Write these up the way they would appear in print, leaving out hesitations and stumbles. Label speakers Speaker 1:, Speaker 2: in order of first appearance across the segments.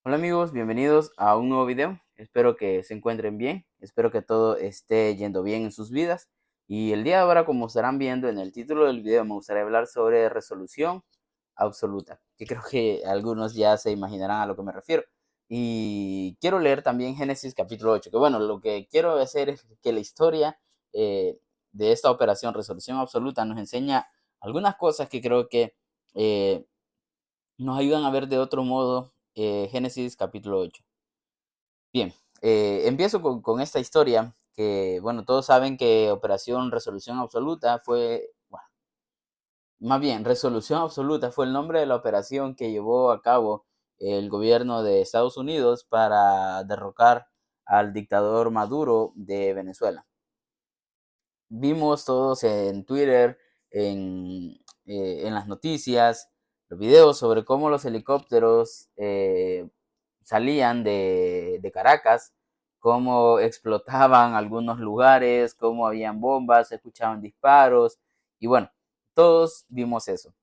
Speaker 1: Hola amigos, bienvenidos a un nuevo video. Espero que se encuentren bien, espero que todo esté yendo bien en sus vidas. Y el día de ahora, como estarán viendo en el título del video, me gustaría hablar sobre resolución absoluta, que creo que algunos ya se imaginarán a lo que me refiero. Y quiero leer también Génesis capítulo 8, que bueno, lo que quiero hacer es que la historia de esta operación resolución absoluta nos enseña algunas cosas que creo que eh, nos ayudan a ver de otro modo Génesis capítulo 8. Bien, empiezo con esta historia que, bueno, todos saben que Operación Resolución Absoluta fue, bueno, más bien, Resolución Absoluta fue el nombre de la operación que llevó a cabo el gobierno de Estados Unidos para derrocar al dictador Maduro de Venezuela. Vimos todos en Twitter, en las noticias, los videos sobre cómo los helicópteros salían de Caracas, cómo explotaban algunos lugares, cómo habían bombas, se escuchaban disparos, y bueno, todos vimos eso.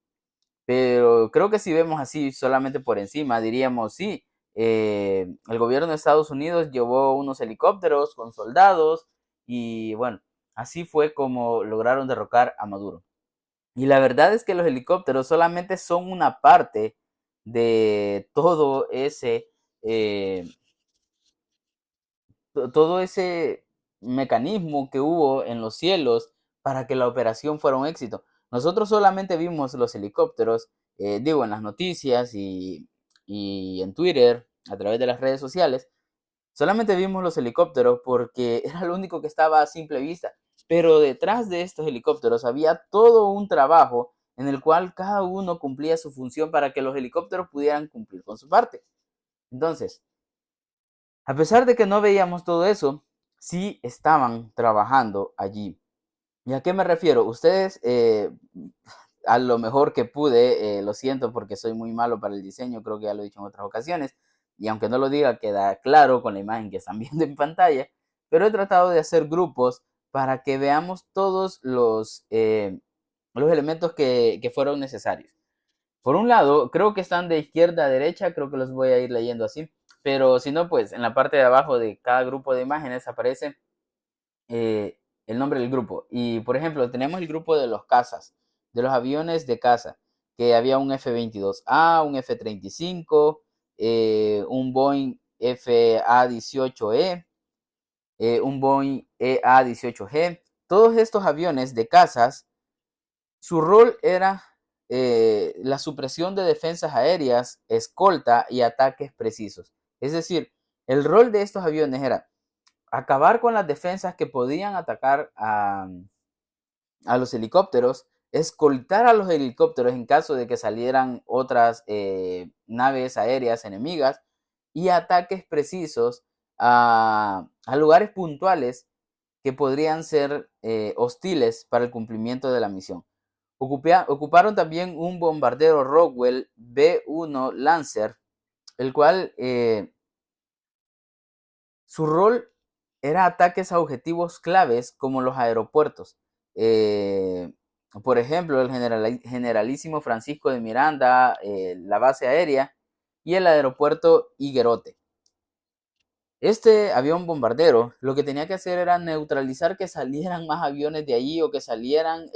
Speaker 1: Pero creo que si vemos así solamente por encima, diríamos, sí, el gobierno de Estados Unidos llevó unos helicópteros con soldados y bueno, así fue como lograron derrocar a Maduro. Y la verdad es que los helicópteros solamente son una parte de eh, todo ese mecanismo que hubo en los cielos para que la operación fuera un éxito. Nosotros solamente vimos los helicópteros, digo, en las noticias y en Twitter, a través de las redes sociales, solamente vimos los helicópteros porque era lo único que estaba a simple vista. Pero detrás de estos helicópteros había todo un trabajo en el cual cada uno cumplía su función para que los helicópteros pudieran cumplir con su parte. Entonces, a pesar de que no veíamos todo eso, sí estaban trabajando allí. ¿Y a qué me refiero? Ustedes, a lo mejor que pude, lo siento porque soy muy malo para el diseño, creo que ya lo he dicho en otras ocasiones, y aunque no lo diga, queda claro con la imagen que están viendo en pantalla, pero he tratado de hacer grupos para que veamos todos los elementos que fueron necesarios. Por un lado, creo que están de izquierda a derecha, creo que los voy a ir leyendo así, pero si no, pues en la parte de abajo de cada grupo de imágenes aparece el nombre del grupo. Y por ejemplo, tenemos el grupo de los cazas, de los aviones de caza, que había un F-22A, un F-35, un Boeing FA-18E, un Boeing EA-18G. Todos estos aviones de cazas, su rol era la supresión de defensas aéreas, escolta y ataques precisos. Es decir, el rol de estos aviones era acabar con las defensas que podían atacar a los helicópteros, escoltar a los helicópteros en caso de que salieran otras naves aéreas enemigas y ataques precisos a lugares puntuales que podrían ser hostiles para el cumplimiento de la misión. Ocuparon también un bombardero Rockwell B-1 Lancer, el cual su rol era ataques a objetivos claves como los aeropuertos. Eh, por ejemplo, el generalísimo Francisco de Miranda, la base aérea y el aeropuerto Higuerote. Este avión bombardero lo que tenía que hacer era neutralizar que salieran más aviones de allí o que salieran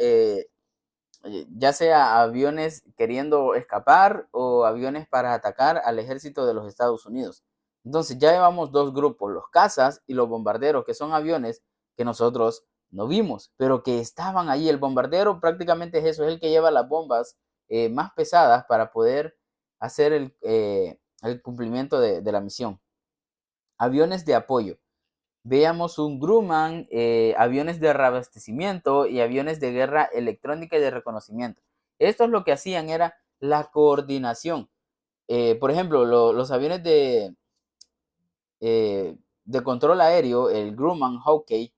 Speaker 1: ya sea aviones queriendo escapar o aviones para atacar al ejército de los Estados Unidos. Entonces ya llevamos dos grupos, los cazas y los bombarderos, que son aviones que nosotros no vimos, pero que estaban ahí. El bombardero prácticamente es eso, es el que lleva las bombas más pesadas para poder hacer el cumplimiento de la misión. Aviones de apoyo. Veíamos un Grumman, aviones de reabastecimiento y aviones de guerra electrónica y de reconocimiento. Estos lo que hacían era la coordinación. Por ejemplo, los aviones de control aéreo, el Grumman Hawkeye,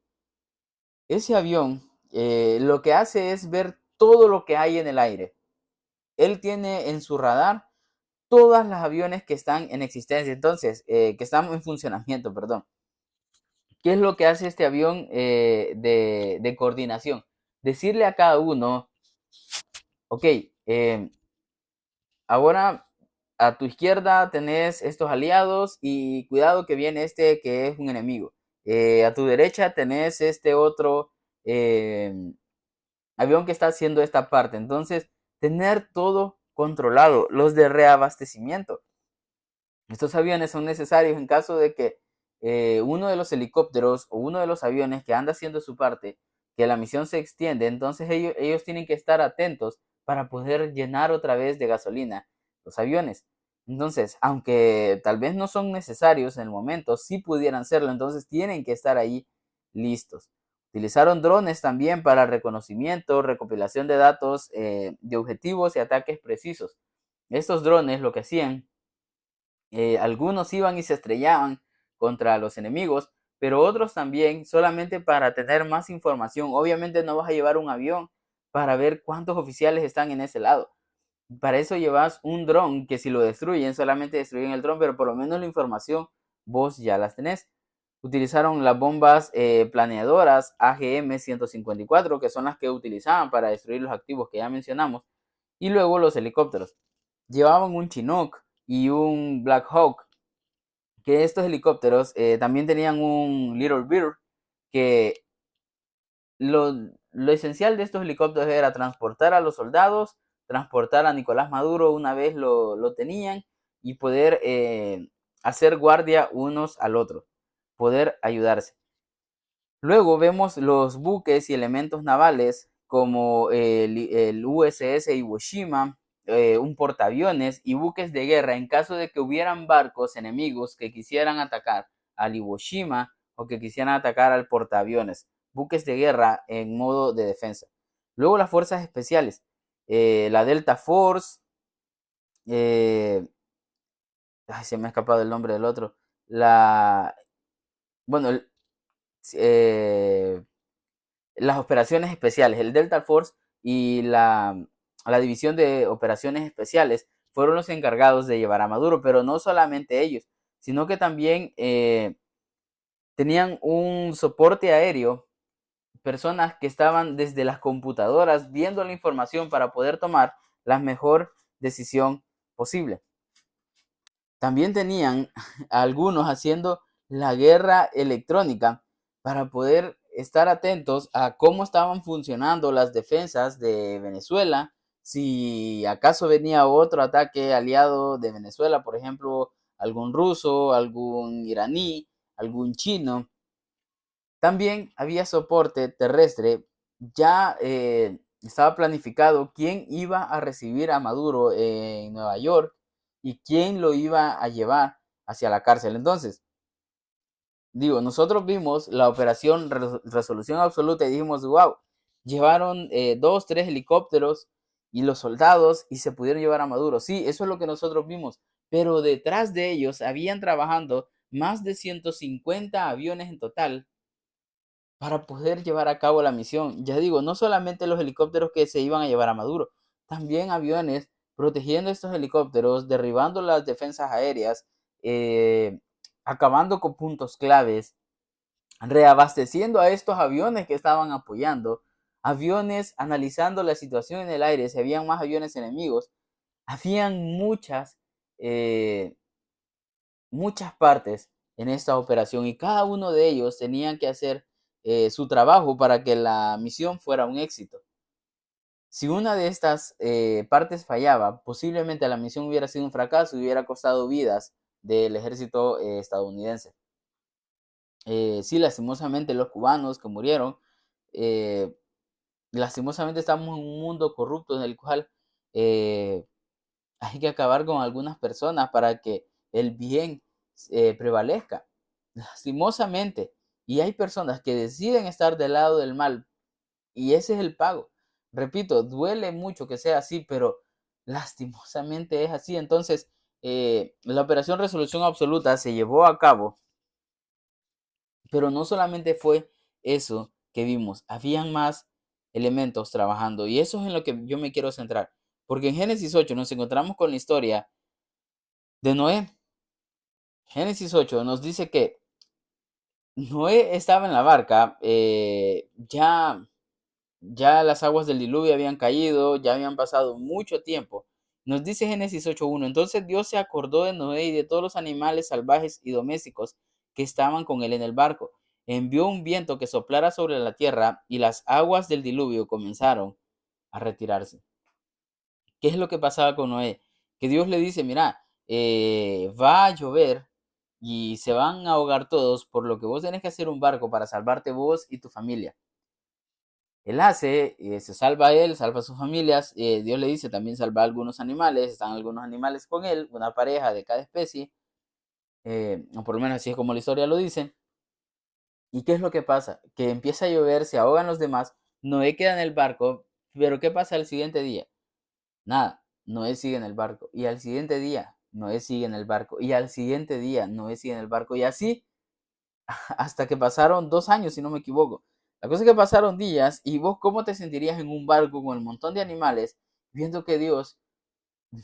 Speaker 1: ese avión lo que hace es ver todo lo que hay en el aire. Él tiene en su radar todas las aviones que están en existencia, entonces, que están en funcionamiento, perdón. ¿Qué es lo que hace este avión de coordinación? Decirle a cada uno, ok, ahora a tu izquierda tenés estos aliados y cuidado que viene este que es un enemigo. A tu derecha tenés este otro eh, avión que está haciendo esta parte. Entonces, tener todo controlado. Los de reabastecimiento. Estos aviones son necesarios en caso de que uno de los helicópteros o uno de los aviones que anda haciendo su parte, que la misión se extiende, entonces ellos tienen que estar atentos para poder llenar otra vez de gasolina los aviones. Entonces, aunque tal vez no son necesarios en el momento, sí pudieran serlo, entonces tienen que estar ahí listos. Utilizaron drones también para reconocimiento, recopilación de datos de objetivos y ataques precisos. Estos drones lo que hacían, algunos iban y se estrellaban contra los enemigos, pero otros también solamente para tener más información. Obviamente no vas a llevar un avión para ver cuántos oficiales están en ese lado. Para eso llevas un dron que si lo destruyen, solamente destruyen el dron, pero por lo menos la información vos ya las tenés. Utilizaron las bombas planeadoras AGM-154, que son las que utilizaban para destruir los activos que ya mencionamos, y luego los helicópteros. Llevaban un Chinook y un Black Hawk, que estos helicópteros también tenían un Little Bird, que lo, lo esencial de estos helicópteros era transportar a los soldados, transportar a Nicolás Maduro una vez lo tenían y poder hacer guardia unos al otro, poder ayudarse. Luego vemos los buques y elementos navales como el USS Hiroshima, un portaaviones y buques de guerra en caso de que hubieran barcos enemigos que quisieran atacar al Hiroshima o que quisieran atacar al portaaviones. Buques de guerra en modo de defensa. Luego las fuerzas especiales, la Delta Force, eh, ay, se me ha escapado el nombre del otro, la, bueno, eh, las operaciones especiales, el Delta Force y la división de operaciones especiales fueron los encargados de llevar a Maduro, pero no solamente ellos, sino que también tenían un soporte aéreo, personas que estaban desde las computadoras viendo la información para poder tomar la mejor decisión posible. También tenían algunos haciendo la guerra electrónica para poder estar atentos a cómo estaban funcionando las defensas de Venezuela, si acaso venía otro ataque aliado de Venezuela, por ejemplo, algún ruso, algún iraní, algún chino. También había soporte terrestre, ya estaba planificado quién iba a recibir a Maduro en Nueva York y quién lo iba a llevar hacia la cárcel. Entonces, digo, nosotros vimos la operación Resolución Absoluta y dijimos, wow, llevaron 2, 3 helicópteros y los soldados y se pudieron llevar a Maduro. Sí, eso es lo que nosotros vimos, pero detrás de ellos habían trabajando más de 150 aviones en total para poder llevar a cabo la misión. Ya digo, no solamente los helicópteros que se iban a llevar a Maduro, también aviones protegiendo estos helicópteros, derribando las defensas aéreas, acabando con puntos claves, reabasteciendo a estos aviones que estaban apoyando, aviones analizando la situación en el aire, si habían más aviones enemigos, habían eh, muchas partes en esta operación y cada uno de ellos tenían que hacer su trabajo para que la misión fuera un éxito. Si una de estas partes fallaba, posiblemente la misión hubiera sido un fracaso y hubiera costado vidas del ejército estadounidense. Sí, lastimosamente los cubanos que murieron, eh, lastimosamente estamos en un mundo corrupto en el cual eh, hay que acabar con algunas personas para que el bien prevalezca. Lastimosamente. Y hay personas que deciden estar del lado del mal y ese es el pago. Repito, duele mucho que sea así, pero lastimosamente es así. Entonces, la operación Resolución Absoluta se llevó a cabo, pero no solamente fue eso que vimos, habían más elementos trabajando y eso es en lo que yo me quiero centrar. Porque en Génesis 8 nos encontramos con la historia de Noé. Génesis 8 nos dice que Noé estaba en la barca, ya las aguas del diluvio habían caído, ya habían pasado mucho tiempo Nos dice Génesis 8:1, entonces Dios se acordó de Noé y de todos los animales salvajes y domésticos que estaban con él en el barco. Envió un viento que soplara sobre la tierra y las aguas del diluvio comenzaron a retirarse. ¿Qué es lo que pasaba con Noé? Que Dios le dice, mira, va a llover y se van a ahogar todos, por lo que vos tenés que hacer un barco para salvarte vos y tu familia. Él hace, se salva a él, salva a sus familias. Dios le dice también salva a algunos animales, están algunos animales con él, una pareja de cada especie, o por lo menos así es como la historia lo dice. ¿Y qué es lo que pasa? Que empieza a llover, se ahogan los demás, Noé queda en el barco, pero ¿qué pasa el siguiente día? Nada, Noé sigue en el barco. Y al siguiente día, Noé sigue en el barco. Y al siguiente día, Noé sigue en el barco. Y así hasta que pasaron 2 años, si no me equivoco. La cosa es que pasaron días y vos cómo te sentirías en un barco con el montón de animales viendo que Dios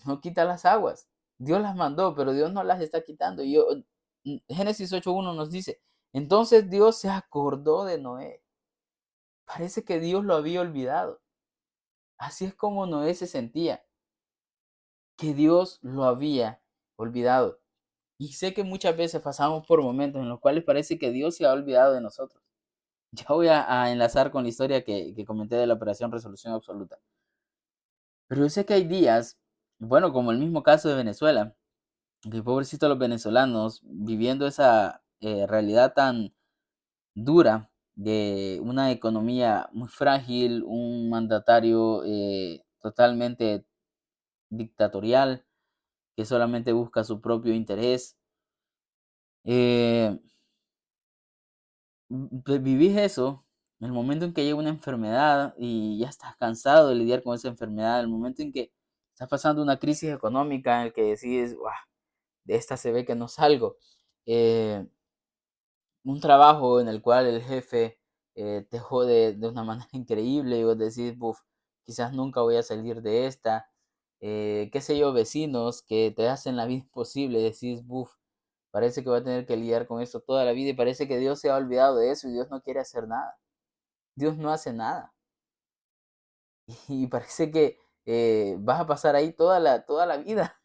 Speaker 1: no quita las aguas. Dios las mandó, pero Dios no las está quitando. Génesis 8:1 nos dice, entonces Dios se acordó de Noé. Parece que Dios lo había olvidado. Así es como Noé se sentía, que Dios lo había olvidado. Y sé que muchas veces pasamos por momentos en los cuales parece que Dios se ha olvidado de nosotros. Ya voy a enlazar con la historia que comenté de la Operación Resolución Absoluta. Pero yo sé que hay días, bueno, como el mismo caso de Venezuela, que pobrecito los venezolanos viviendo esa realidad tan dura de una economía muy frágil, un mandatario totalmente dictatorial que solamente busca su propio interés. Eh, Vivís eso, en el momento en que llega una enfermedad y ya estás cansado de lidiar con esa enfermedad, el momento en que estás pasando una crisis económica en el que decís, "Guau, de esta se ve que no salgo". Eh, un trabajo en el cual el jefe te jode de una manera increíble y vos decís, buf, quizás nunca voy a salir de esta. Qué sé yo, vecinos que te hacen la vida imposible, decís, buf, parece que voy a tener que lidiar con esto toda la vida y parece que Dios se ha olvidado de eso y Dios no quiere hacer nada. Dios no hace nada. Y parece que vas a pasar ahí toda la vida.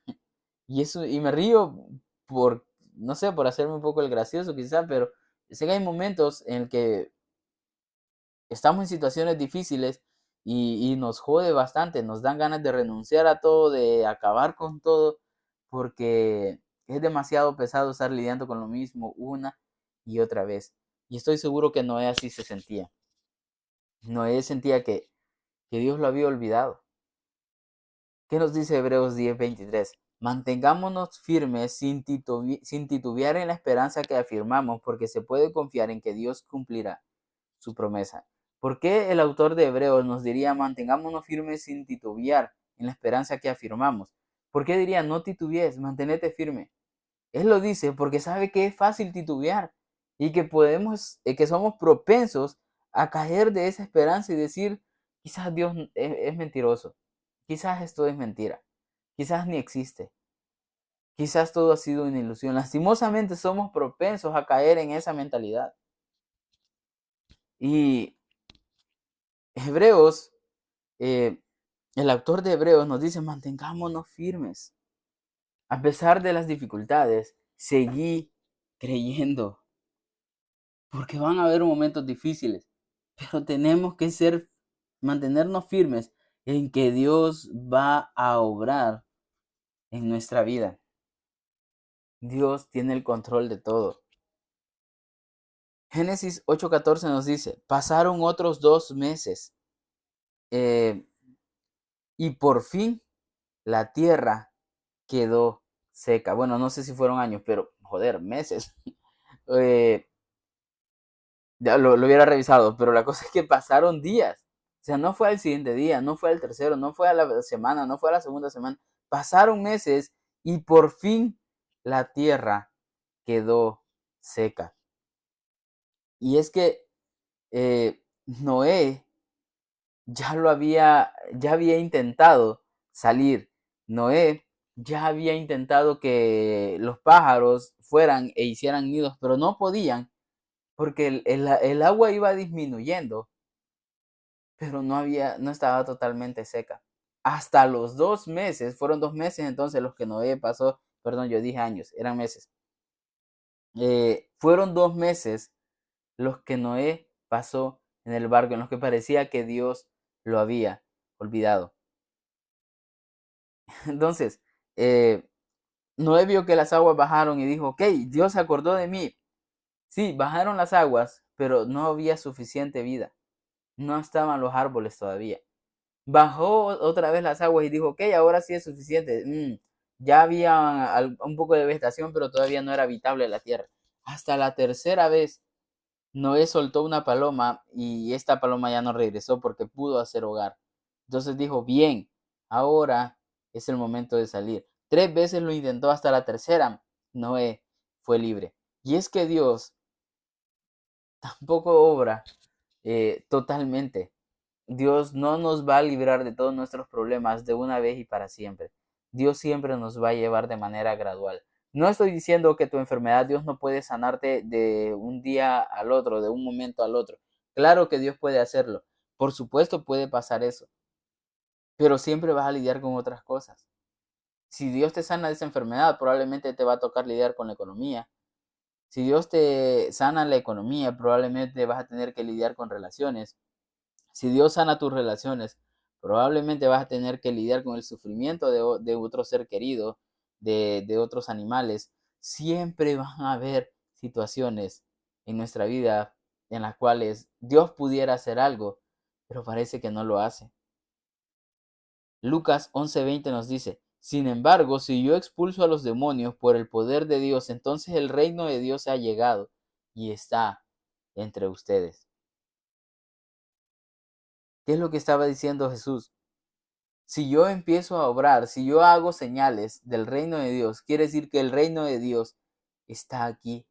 Speaker 1: Y eso, y me río por, no sé, por hacerme un poco el gracioso quizá, pero sé que hay momentos en el que estamos en situaciones difíciles y nos jode bastante, nos dan ganas de renunciar a todo, de acabar con todo, porque es demasiado pesado estar lidiando con lo mismo una y otra vez. Y estoy seguro que Noé así se sentía. Noé sentía que Dios lo había olvidado. ¿Qué nos dice Hebreos 10:23? Mantengámonos firmes sin titubear en la esperanza que afirmamos, porque se puede confiar en que Dios cumplirá su promesa. ¿Por qué el autor de Hebreos nos diría mantengámonos firmes sin titubear en la esperanza que afirmamos? ¿Por qué diría no titubees, mantenete firme? Él lo dice porque sabe que es fácil titubear y que que somos propensos a caer de esa esperanza y decir, quizás Dios es mentiroso, quizás esto es mentira, quizás ni existe, quizás todo ha sido una ilusión. Lastimosamente somos propensos a caer en esa mentalidad. Y Hebreos, eh, el autor de Hebreos nos dice, mantengámonos firmes. A pesar de las dificultades, seguí creyendo. Porque van a haber momentos difíciles, pero tenemos que mantenernos firmes en que Dios va a obrar en nuestra vida. Dios tiene el control de todo. Génesis 8:14 nos dice, pasaron otros 2 meses eh, y por fin la tierra quedó seca. Bueno, no sé si fueron años, pero joder, meses. Eh, ya lo hubiera revisado, pero la cosa es que pasaron días. O sea, no fue al siguiente día, no fue al tercero, no fue a la semana, no fue a la segunda semana. Pasaron meses y por fin la tierra quedó seca. Y es que Noé ya había intentado salir. Noé ya había intentado que los pájaros fueran e hicieran nidos, pero no podían porque el agua iba disminuyendo, pero no estaba totalmente seca. hasta los 2 meses, fueron 2 meses entonces los que Noé pasó, perdón, yo dije años, eran meses. Fueron 2 meses los que Noé pasó en el barco, en los que parecía que Dios lo había olvidado. Entonces, Noé vio que las aguas bajaron y dijo, ok, Dios se acordó de mí. Sí, bajaron las aguas, pero no había suficiente vida. No estaban los árboles todavía. Bajó otra vez las aguas y dijo, ok, ahora sí es suficiente. Ya había un poco de vegetación, pero todavía no era habitable la tierra. Hasta la tercera vez, Noé soltó una paloma y esta paloma ya no regresó porque pudo hacer hogar. Entonces dijo, bien, ahora es el momento de salir. 3 veces lo intentó, hasta la tercera Noé fue libre. Y es que Dios tampoco obra totalmente. Dios no nos va a librar de todos nuestros problemas de una vez y para siempre. Dios siempre nos va a llevar de manera gradual. No estoy diciendo que tu enfermedad Dios no puede sanarte de un día al otro, de un momento al otro. Claro que Dios puede hacerlo. Por supuesto puede pasar eso. Pero siempre vas a lidiar con otras cosas. Si Dios te sana de esa enfermedad, probablemente te va a tocar lidiar con la economía. Si Dios te sana la economía, probablemente vas a tener que lidiar con relaciones. Si Dios sana tus relaciones, probablemente vas a tener que lidiar con el sufrimiento de otro ser querido, de otros animales. Siempre van a haber situaciones en nuestra vida en las cuales Dios pudiera hacer algo, pero parece que no lo hace. Lucas 11:20 nos dice, sin embargo, si yo expulso a los demonios por el poder de Dios, entonces el reino de Dios se ha llegado y está entre ustedes. ¿Qué es lo que estaba diciendo Jesús? Si yo empiezo a obrar, si yo hago señales del reino de Dios, quiere decir que el reino de Dios está aquí.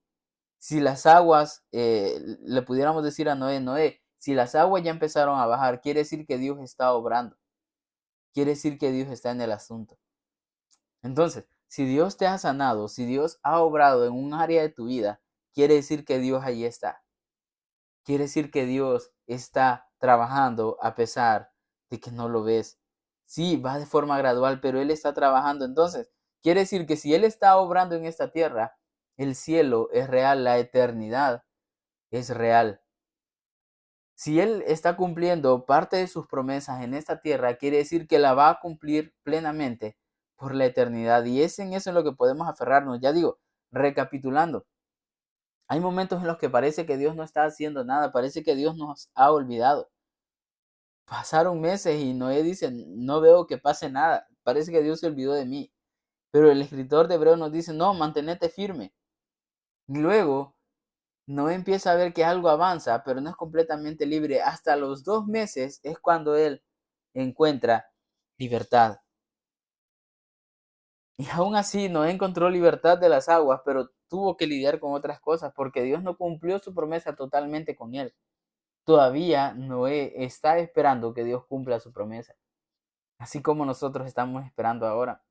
Speaker 1: Si las aguas, le pudiéramos decir a Noé, Noé, si las aguas ya empezaron a bajar, quiere decir que Dios está obrando. Quiere decir que Dios está en el asunto. Entonces, si Dios te ha sanado, si Dios ha obrado en un área de tu vida, quiere decir que Dios allí está. Quiere decir que Dios está trabajando a pesar de que no lo ves. Sí, va de forma gradual, pero Él está trabajando. Entonces, quiere decir que si Él está obrando en esta tierra, el cielo es real, la eternidad es real. Si Él está cumpliendo parte de sus promesas en esta tierra, quiere decir que la va a cumplir plenamente por la eternidad. Y es en eso en lo que podemos aferrarnos. Ya digo, recapitulando, hay momentos en los que parece que Dios no está haciendo nada, parece que Dios nos ha olvidado. Pasaron meses y Noé dice, no veo que pase nada, parece que Dios se olvidó de mí. Pero el escritor de Hebreo nos dice, no, mantenete firme. Y luego Noé empieza a ver que algo avanza, pero no es completamente libre. Hasta los 2 meses es cuando él encuentra libertad. Y aún así Noé encontró libertad de las aguas, pero tuvo que lidiar con otras cosas porque Dios no cumplió su promesa totalmente con él. Todavía Noé está esperando que Dios cumpla su promesa, así como nosotros estamos esperando ahora.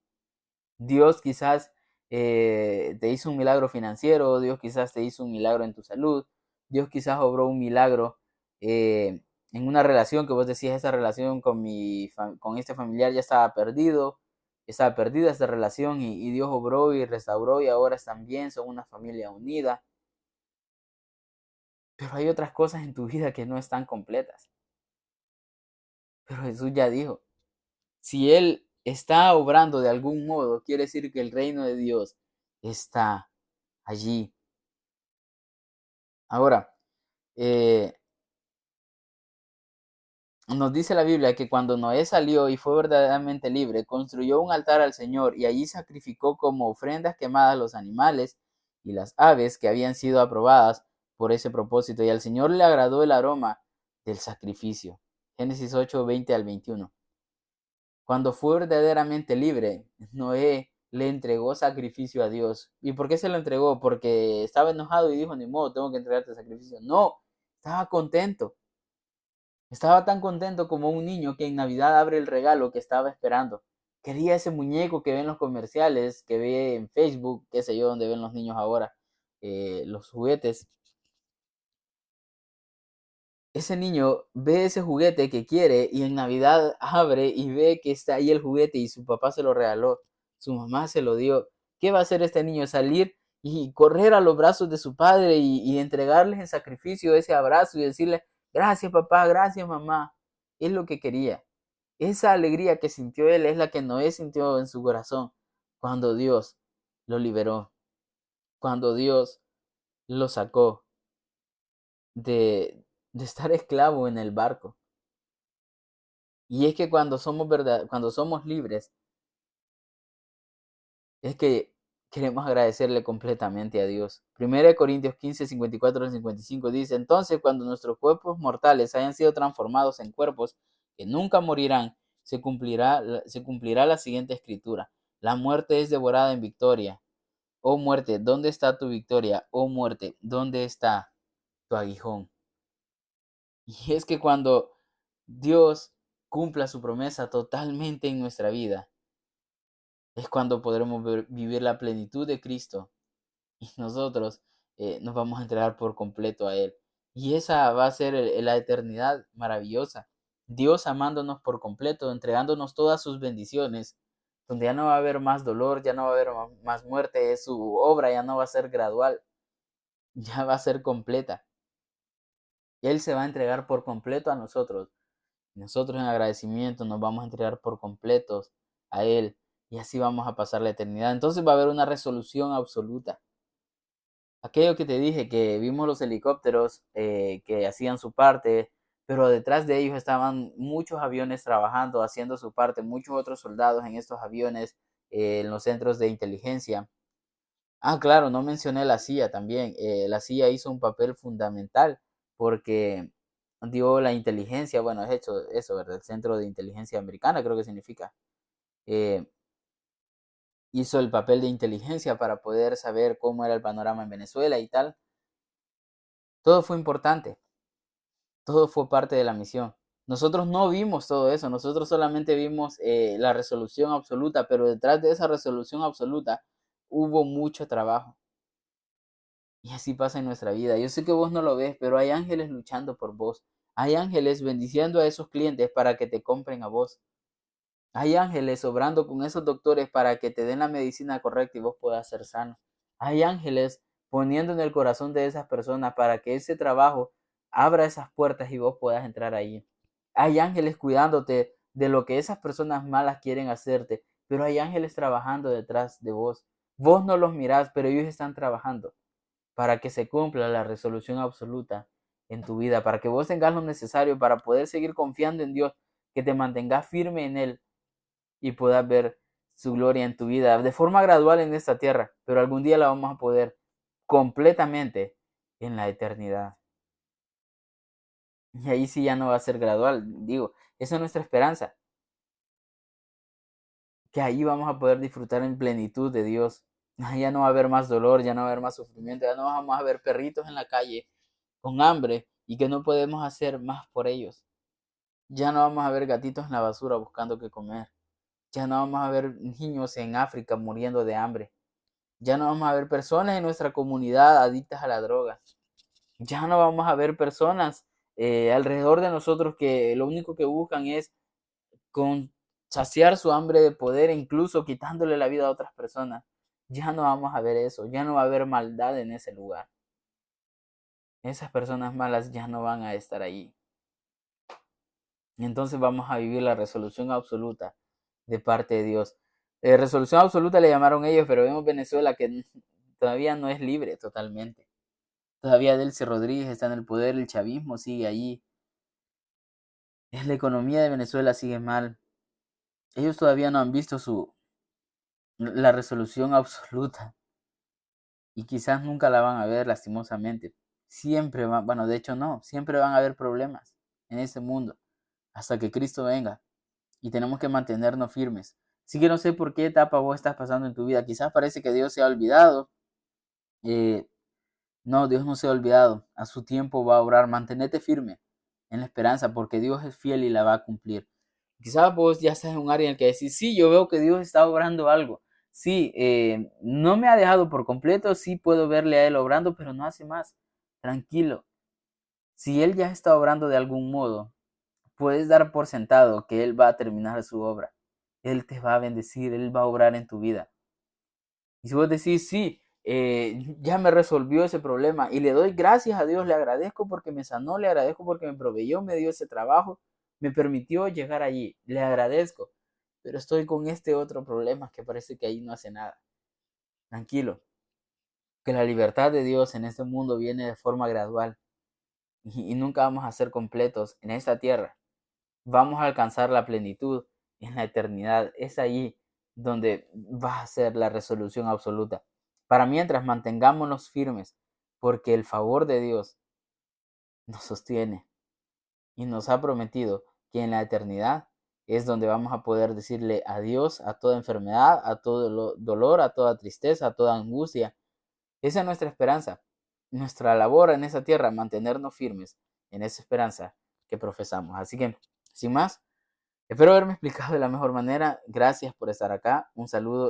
Speaker 1: Dios quizás te hizo un milagro financiero, Dios quizás te hizo un milagro en tu salud, Dios quizás obró un milagro en una relación que vos decías, esa relación con este familiar ya estaba perdida esta relación y Dios obró y restauró y ahora están bien, son una familia unida. Pero hay otras cosas en tu vida que no están completas. Pero Jesús ya dijo, si Él está obrando de algún modo, quiere decir que el reino de Dios está allí. Ahora, eh, nos dice la Biblia que cuando Noé salió y fue verdaderamente libre, construyó un altar al Señor y allí sacrificó como ofrendas quemadas los animales y las aves que habían sido aprobadas por ese propósito. Y al Señor le agradó el aroma del sacrificio. Génesis 8, 20 al 21. Cuando fue verdaderamente libre, Noé le entregó sacrificio a Dios. ¿Y por qué se lo entregó? Porque estaba enojado y dijo, ni modo, tengo que entregarte sacrificio. No, estaba contento. Estaba tan contento como un niño que en Navidad abre el regalo que estaba esperando. Quería ese muñeco que ve en los comerciales, que ve en Facebook, qué sé yo, donde ven los niños ahora, los juguetes. ese niño ve ese juguete que quiere y en Navidad abre y ve que está ahí el juguete y su papá se lo regaló, su mamá se lo dio. ¿Qué va a hacer este niño? Salir y correr a los brazos de su padre y entregarles en sacrificio ese abrazo y decirle, gracias papá, gracias mamá. Es lo que quería. Esa alegría que sintió él es la que Noé sintió en su corazón cuando Dios lo liberó, cuando Dios lo sacó de estar esclavo en el barco. Y es que cuando somos libres, es que queremos agradecerle completamente a Dios. 1 Corintios 15, 54 al 55 dice, entonces cuando nuestros cuerpos mortales hayan sido transformados en cuerpos que nunca morirán, se cumplirá la siguiente escritura. La muerte es devorada en victoria. Oh muerte, ¿dónde está tu victoria? Oh muerte, ¿dónde está tu aguijón? Y es que cuando Dios cumpla su promesa totalmente en nuestra vida, es cuando podremos vivir la plenitud de Cristo y nosotros nos vamos a entregar por completo a Él. Y esa va a ser la eternidad maravillosa. Dios amándonos por completo, entregándonos todas sus bendiciones, donde ya no va a haber más dolor, ya no va a haber más muerte, su obra ya no va a ser gradual, ya va a ser completa. Él se va a entregar por completo a nosotros. Nosotros en agradecimiento nos vamos a entregar por completos a Él y así vamos a pasar la eternidad. Entonces va a haber una resolución absoluta. Aquello que te dije, que vimos los helicópteros que hacían su parte, pero detrás de ellos estaban muchos aviones trabajando, haciendo su parte, muchos otros soldados en estos aviones, en los centros de inteligencia. Ah, claro, no mencioné la CIA también. La CIA hizo un papel fundamental porque dio la inteligencia, bueno, es hecho eso, ¿verdad? El Centro de Inteligencia Americana, creo que significa. eh, Hizo el papel de inteligencia para poder saber cómo era el panorama en Venezuela y tal. Todo fue importante, todo fue parte de la misión. Nosotros no vimos todo eso, nosotros solamente vimos la resolución absoluta, pero detrás de esa resolución absoluta hubo mucho trabajo. Y así pasa en nuestra vida. Yo sé que vos no lo ves, pero hay ángeles luchando por vos. Hay ángeles bendiciendo a esos clientes para que te compren a vos. Hay ángeles obrando con esos doctores para que te den la medicina correcta y vos puedas ser sano. Hay ángeles poniendo en el corazón de esas personas para que ese trabajo abra esas puertas y vos puedas entrar ahí. Hay ángeles cuidándote de lo que esas personas malas quieren hacerte, pero hay ángeles trabajando detrás de vos. Vos no los mirás, pero ellos están trabajando para que se cumpla la resolución absoluta en tu vida, para que vos tengas lo necesario para poder seguir confiando en Dios, que te mantengas firme en Él y puedas ver su gloria en tu vida de forma gradual en esta tierra, pero algún día la vamos a poder completamente en la eternidad. Y ahí sí ya no va a ser gradual, digo, esa es nuestra esperanza, que ahí vamos a poder disfrutar en plenitud de Dios. Ya no va a haber más dolor, ya no va a haber más sufrimiento, ya no vamos a ver perritos en la calle con hambre y que no podemos hacer más por ellos. Ya no vamos a ver gatitos en la basura buscando qué comer. Ya no vamos a ver niños en África muriendo de hambre. Ya no vamos a ver personas en nuestra comunidad adictas a la droga. Ya no vamos a ver personas alrededor de nosotros que lo único que buscan es con saciar su hambre de poder, incluso quitándole la vida a otras personas. Ya no vamos a ver eso. Ya no va a haber maldad en ese lugar. Esas personas malas ya no van a estar ahí. Y entonces vamos a vivir la resolución absoluta de parte de Dios. Resolución absoluta le llamaron ellos, pero vemos Venezuela que todavía no es libre totalmente. Todavía Delcy Rodríguez está en el poder, el chavismo sigue allí. La economía de Venezuela sigue mal. Ellos todavía no han visto la resolución absoluta y quizás nunca la van a ver lastimosamente. Siempre van, bueno, de hecho no, siempre van a haber problemas en este mundo hasta que Cristo venga. Y tenemos que mantenernos firmes. Así que no sé por qué etapa vos estás pasando en tu vida. Quizás parece que Dios se ha olvidado. Eh, no, Dios no se ha olvidado. A su tiempo va a obrar. Mantenete firme en la esperanza porque Dios es fiel y la va a cumplir. Quizás vos ya estás en un área en el que decís, sí, yo veo que Dios está obrando algo. Sí, no me ha dejado por completo. Sí puedo verle a Él obrando, pero no hace más. Tranquilo. Si Él ya está obrando de algún modo, puedes dar por sentado que Él va a terminar su obra. Él te va a bendecir, Él va a obrar en tu vida. Y si vos decís, sí, ya me resolvió ese problema y le doy gracias a Dios, le agradezco porque me sanó, le agradezco porque me proveyó, me dio ese trabajo, me permitió llegar allí, le agradezco, pero estoy con este otro problema que parece que ahí no hace nada. Tranquilo, que la libertad de Dios en este mundo viene de forma gradual y nunca vamos a ser completos en esta tierra. Vamos a alcanzar la plenitud en la eternidad. Es ahí donde va a ser la resolución absoluta. Para mientras mantengámonos firmes, porque el favor de Dios nos sostiene y nos ha prometido que en la eternidad es donde vamos a poder decirle adiós a toda enfermedad, a todo dolor, a toda tristeza, a toda angustia. Esa es nuestra esperanza, nuestra labor en esa tierra, mantenernos firmes en esa esperanza que profesamos. Así que, sin más, espero haberme explicado de la mejor manera. Gracias por estar acá. Un saludo.